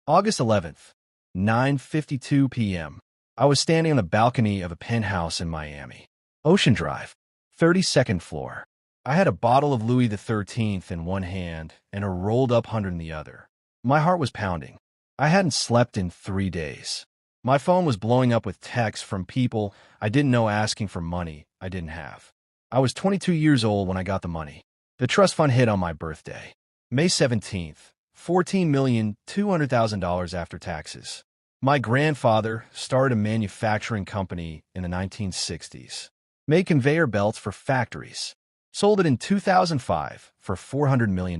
August 11th, 9:52 p.m. I was standing on the balcony of a penthouse in Miami. Ocean Drive, 32nd floor. I had a bottle of Louis XIII in one hand and a rolled-up 100 in the other. My heart was pounding. I hadn't slept in 3 days. My phone was blowing up with texts from people I didn't know asking for money I didn't have. I was 22 years old when I got the money. The trust fund hit on my birthday. May 17th, $14,200,000 after taxes. My grandfather started a manufacturing company in the 1960s. Made conveyor belts for factories. Sold it in 2005 for $400 million.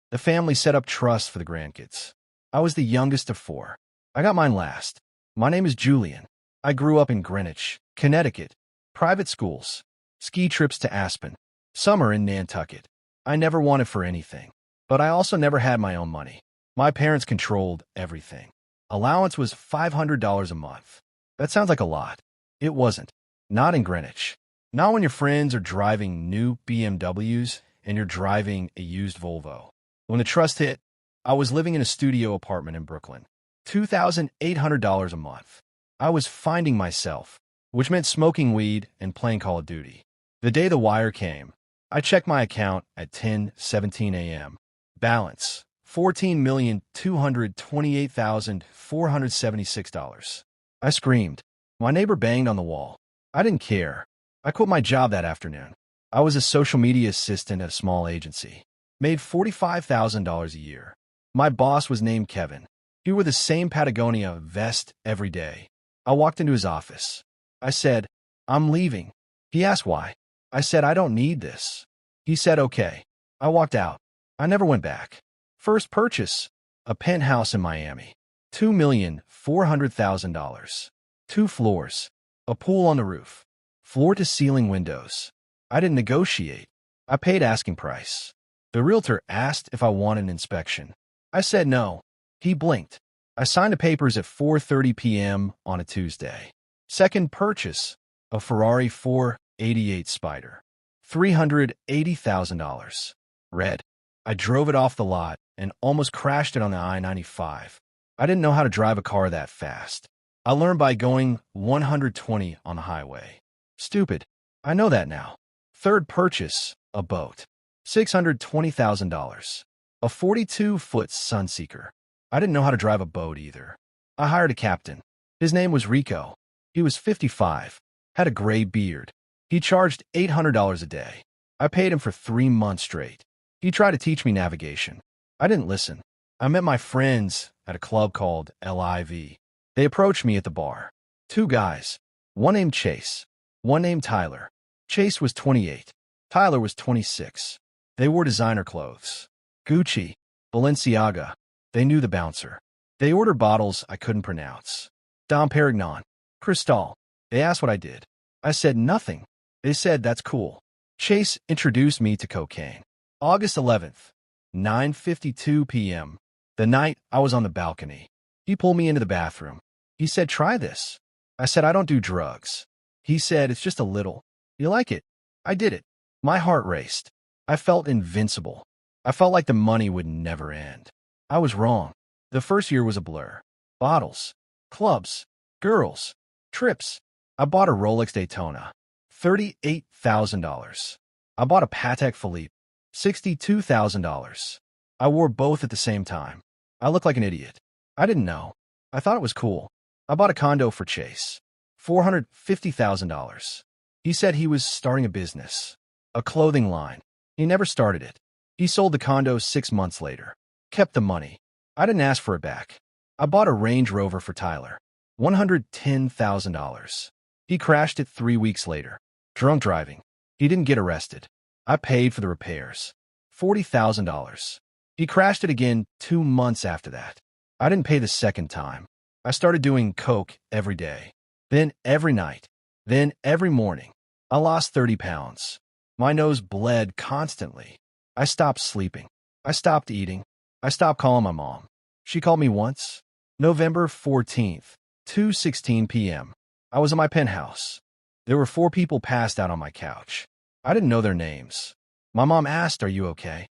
The family set up trusts for the grandkids. I was the youngest of 4. I got mine last. My name is Julian. I grew up in Greenwich, Connecticut. Private schools. Ski trips to Aspen. Summer in Nantucket. I never wanted for anything. But I also never had my own money. My parents controlled everything. Allowance was $500 a month. That sounds like a lot. It wasn't. Not in Greenwich. Not when your friends are driving new BMWs and you're driving a used Volvo. When the trust hit, I was living in a studio apartment in Brooklyn. $2,800 a month. I was finding myself, which meant smoking weed and playing Call of Duty. The day the wire came, I checked my account at 10:17 a.m. Balance, $14,228,476. I screamed. My neighbor banged on the wall. I didn't care. I quit my job that afternoon. I was a social media assistant at a small agency. Made $45,000 a year. My boss was named Kevin. He wore the same Patagonia vest every day. I walked into his office. I said, "I'm leaving." He asked why. I said, "I don't need this." He said, "Okay." I walked out. I never went back. First purchase, a penthouse in Miami. $2,400,000. 2 floors. A pool on the roof. Floor-to-ceiling windows. I didn't negotiate. I paid asking price. The realtor asked if I wanted an inspection. I said no. He blinked. I signed the papers at 4:30 p.m. on a Tuesday. Second purchase, a Ferrari 488 Spider. $380,000. Red. I drove it off the lot and almost crashed it on the I-95. I didn't know how to drive a car that fast. I learned by going 120 on the highway. Stupid. I know that now. Third purchase, a boat. $620,000. A 42-foot Sunseeker. I didn't know how to drive a boat either. I hired a captain. His name was Rico. He was 55, had a gray beard. He charged $800 a day. I paid him for 3 months straight. He tried to teach me navigation. I didn't listen. I met my friends at a club called LIV. They approached me at the bar. 2 guys. One named Chase. One named Tyler. Chase was 28. Tyler was 26. They wore designer clothes. Gucci, Balenciaga. They knew the bouncer. They ordered bottles I couldn't pronounce. Dom Perignon. Cristal. They asked what I did. I said nothing. They said, "That's cool." Chase introduced me to cocaine. August 11th, 9:52 p.m. The night I was on the balcony. He pulled me into the bathroom. He said, "Try this." I said, "I don't do drugs." He said, "It's just a little. You like it?" I did it. My heart raced. I felt invincible. I felt like the money would never end. I was wrong. The first year was a blur. Bottles, clubs, girls, trips. I bought a Rolex Daytona. $38,000. I bought a Patek Philippe. $62,000. I wore both at the same time. I looked like an idiot. I didn't know. I thought it was cool. I bought a condo for Chase. $450,000. He said he was starting a business. A clothing line. He never started it. He sold the condo 6 months later. Kept the money. I didn't ask for it back. I bought a Range Rover for Tyler. $110,000. He crashed it 3 weeks later. Drunk driving. He didn't get arrested. I paid for the repairs. $40,000. He crashed it again 2 months after that. I didn't pay the second time. I started doing coke every day. Then every night. Then every morning. I lost 30 pounds. My nose bled constantly. I stopped sleeping. I stopped eating. I stopped calling my mom. She called me once. November 14th, 2:16 p.m. I was in my penthouse. There were 4 people passed out on my couch. I didn't know their names. My mom asked, "Are you okay?"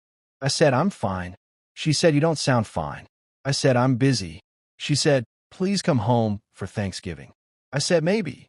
I said, "I'm fine." She said, "You don't sound fine." I said, I'm busy. She said, please come home for Thanksgiving. I said, maybe.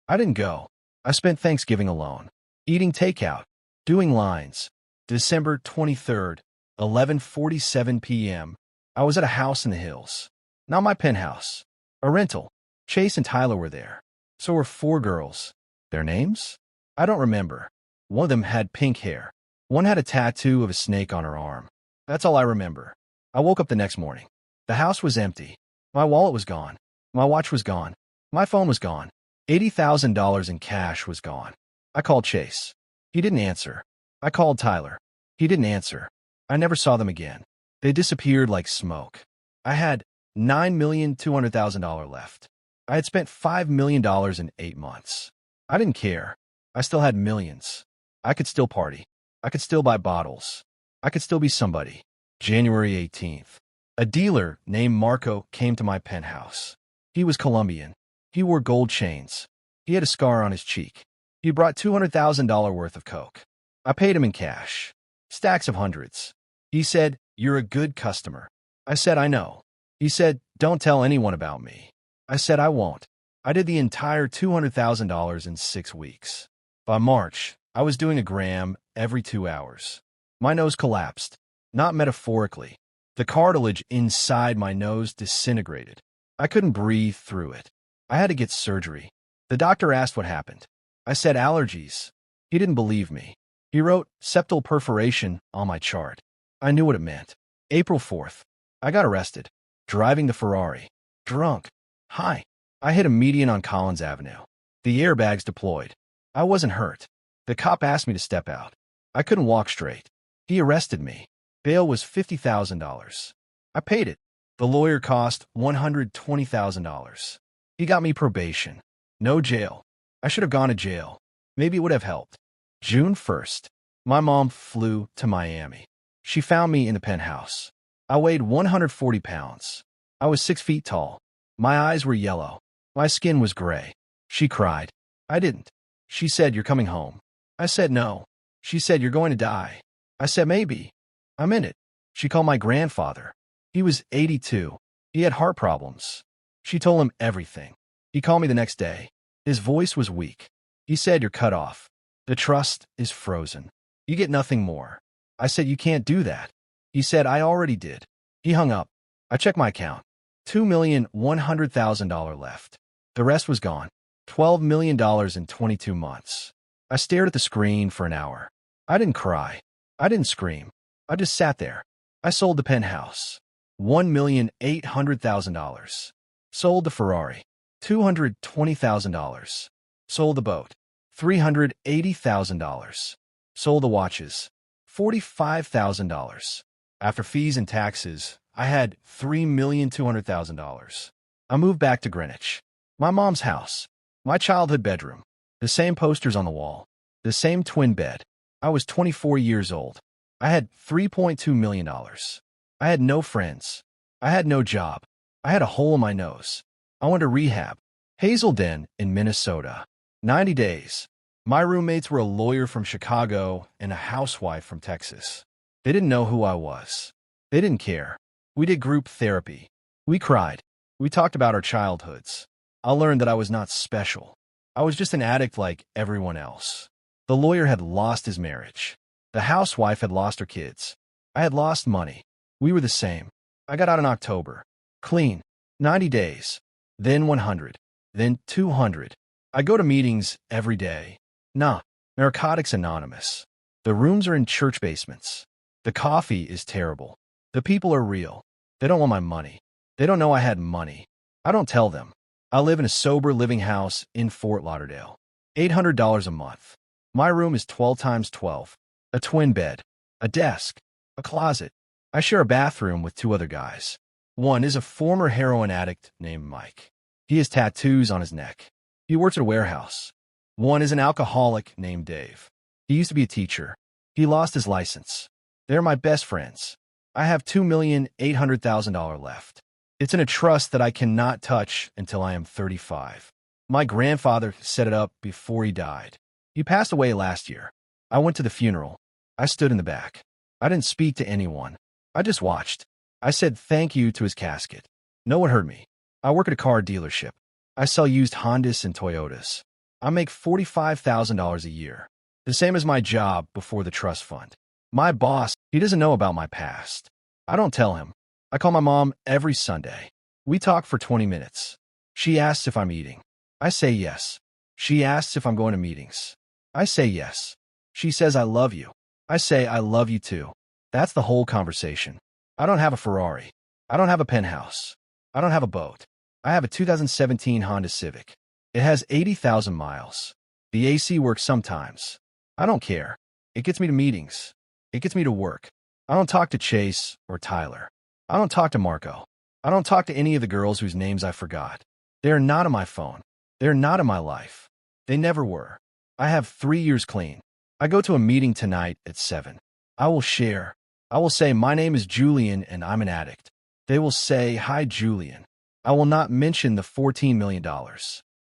I didn't go. I spent Thanksgiving alone, eating takeout, doing lines. December 23rd, 11:47 p.m. I was at a house in the hills. Not my penthouse. A rental. Chase and Tyler were there. So were 4 girls. Their names? I don't remember. One of them had pink hair. One had a tattoo of a snake on her arm. That's all I remember. I woke up the next morning. The house was empty. My wallet was gone. My watch was gone. My phone was gone. $80,000 in cash was gone. I called Chase. He didn't answer. I called Tyler. He didn't answer. I never saw them again. They disappeared like smoke. I had $9,200,000 left. I had spent $5 million in 8 months. I didn't care. I still had millions. I could still party. I could still buy bottles. I could still be somebody. January 18th. A dealer named Marco came to my penthouse. He was Colombian. He wore gold chains. He had a scar on his cheek. He brought $200,000 worth of coke. I paid him in cash. Stacks of hundreds. He said, you're a good customer. I said, I know. He said, don't tell anyone about me. I said, I won't. I did the entire $200,000 in 6 weeks. By March, I was doing a gram every 2 hours. My nose collapsed. Not metaphorically. The cartilage inside my nose disintegrated. I couldn't breathe through it. I had to get surgery. The doctor asked what happened. I said allergies. He didn't believe me. He wrote septal perforation on my chart. I knew what it meant. April 4th. I got arrested. Driving the Ferrari. Drunk. High. I hit a median on Collins Avenue. The airbags deployed. I wasn't hurt. The cop asked me to step out. I couldn't walk straight. He arrested me. Bail was $50,000. I paid it. The lawyer cost $120,000. He got me probation. No jail. I should have gone to jail. Maybe it would have helped. June 1st. My mom flew to Miami. She found me in the penthouse. I weighed 140 pounds. I was 6 feet tall. My eyes were yellow. My skin was gray. She cried. I didn't. She said, you're coming home. I said, no. She said, you're going to die. I said, maybe. I'm in it. She called my grandfather. He was 82. He had heart problems. She told him everything. He called me the next day. His voice was weak. He said, you're cut off. The trust is frozen. You get nothing more. I said, you can't do that. He said, I already did. He hung up. I checked my account. $2,100,000 left. The rest was gone. $12 million in 22 months. I stared at the screen for an hour. I didn't cry. I didn't scream. I just sat there. I sold the penthouse. $1,800,000. Sold the Ferrari. $220,000. Sold the boat. $380,000. Sold the watches. $45,000. After fees and taxes, I had $3,200,000. I moved back to Greenwich. My mom's house. My childhood bedroom. The same posters on the wall. The same twin bed. I was 24 years old. I had $3.2 million. I had no friends. I had no job. I had a hole in my nose. I went to rehab. Hazelden in Minnesota. 90 days. My roommates were a lawyer from Chicago and a housewife from Texas. They didn't know who I was. They didn't care. We did group therapy. We cried. We talked about our childhoods. I learned that I was not special. I was just an addict like everyone else. The lawyer had lost his marriage. The housewife had lost her kids. I had lost money. We were the same. I got out in October. Clean. 90 days. Then 100. Then 200. I go to meetings every day. Nah. Narcotics Anonymous. The rooms are in church basements. The coffee is terrible. The people are real. They don't want my money. They don't know I had money. I don't tell them. I live in a sober living house in Fort Lauderdale. $800 a month. My room is 12 times 12. A twin bed. A desk. A closet. I share a bathroom with 2 other guys. One is a former heroin addict named Mike. He has tattoos on his neck. He works at a warehouse. One is an alcoholic named Dave. He used to be a teacher. He lost his license. They're my best friends. I have $2,800,000 left. It's in a trust that I cannot touch until I am 35. My grandfather set it up before he died. He passed away last year. I went to the funeral. I stood in the back. I didn't speak to anyone. I just watched. I said thank you to his casket. No one heard me. I work at a car dealership. I sell used Hondas and Toyotas. I make $45,000 a year, the same as my job before the trust fund. My boss, he doesn't know about my past. I don't tell him. I call my mom every Sunday. We talk for 20 minutes. She asks if I'm eating. I say yes. She asks if I'm going to meetings. I say yes. She says I love you. I say I love you too. That's the whole conversation. I don't have a Ferrari. I don't have a penthouse. I don't have a boat. I have a 2017 Honda Civic. It has 80,000 miles. The AC works sometimes. I don't care. It gets me to meetings. It gets me to work. I don't talk to Chase or Tyler. I don't talk to Marco. I don't talk to any of the girls whose names I forgot. They are not on my phone. They are not in my life. They never were. I have 3 years clean. I go to a meeting tonight at 7. I will share. I will say, my name is Julian and I'm an addict. They will say, hi, Julian. I will not mention the $14 million.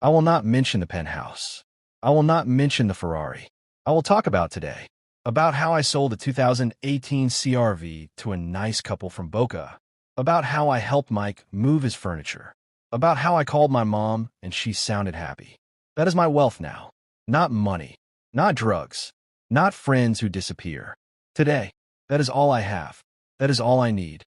I will not mention the penthouse. I will not mention the Ferrari. I will talk about today. About how I sold a 2018 CRV to a nice couple from Boca. About how I helped Mike move his furniture. About how I called my mom and she sounded happy. That is my wealth now. Not money. Not drugs. Not friends who disappear. Today, that is all I have. That is all I need.